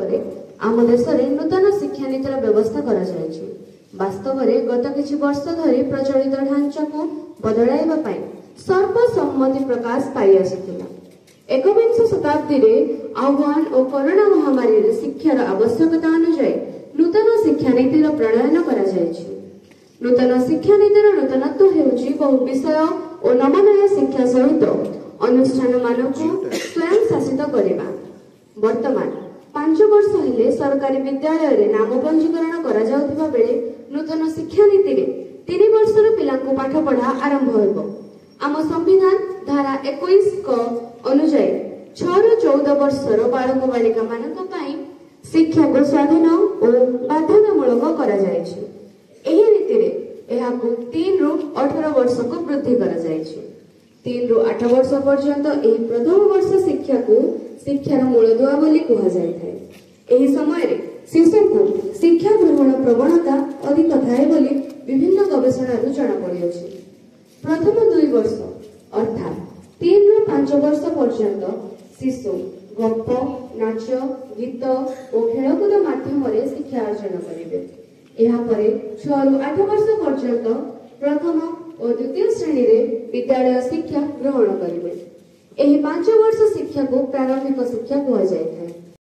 ପରେ ଆମ ଦେଶରେ ନୂତନ ଶିକ୍ଷାନୀତିର ବ୍ୟବସ୍ଥା କରାଯାଇଛି। ବାସ୍ତବରେ ଗତ କିଛି ବର୍ଷ ଧରି ପ୍ରଚଳିତ ଢାଞ୍ଚାକୁ ବଦଳାଇବା ପାଇଁ ସର୍ବସମ୍ମତି ପ୍ରକାଶ ପାଇ ଆସିଥିଲା। एकविंश शताब्दी आह्वान और कोरोना महामारी शिक्षार आवश्यकता अनुसार नूतन शिक्षानीतिर प्रणयन करा जायछि। नूतन शिक्षानीतिर नूतनत्व हेउछि बहु विषय और नमनय शिक्षा सहित अनुष्ठान मानक स्वयं शासित करबा। वर्तमान 5 वर्ष हेले सरकारी विद्यालय रे नाम पंजीकरण करा जाउथिबा बेले नूतन शिक्षानीति रे 3 वर्षर पिलांको पाठ पढ़ा आरंभ होइबो। आम संविधान धारा 21 को अनुसार 6 ରୁ 14 वर्षर बालक बालिका मानक पई शिक्षा को स्वाधीन और बाध्यतामूलक करा जायछि। एही रीति रे एहाकु 3 ରୁ 18 वर्ष को वृद्धि करा जायछि। 3 ରୁ 8 वर्ष पर्यंत एही प्रथम वर्ष शिक्षा को शिक्षार मूलदुआ बोली कहा जाय थाए। एही समय रे शिशु को शिक्षा ग्रहण प्रवणता अधिक थाए बोली विभिन्न गवेषणा रु जणा पड़ि अछि। प्रथम 2 वर्ष अर्थात 3 ରୁ 5 वर्ष पर्यंत शिशु गप नाच गीत और खेलकूद माध्यम शिक्षा अर्जन करेंगे। 6 ରୁ 8 वर्ष पर्यंत प्रथम और द्वितीय श्रेणी रे विद्यालय शिक्षा ग्रहण करेंगे। 5 वर्ष शिक्षा को प्रारंभिक शिक्षा कहा जाए।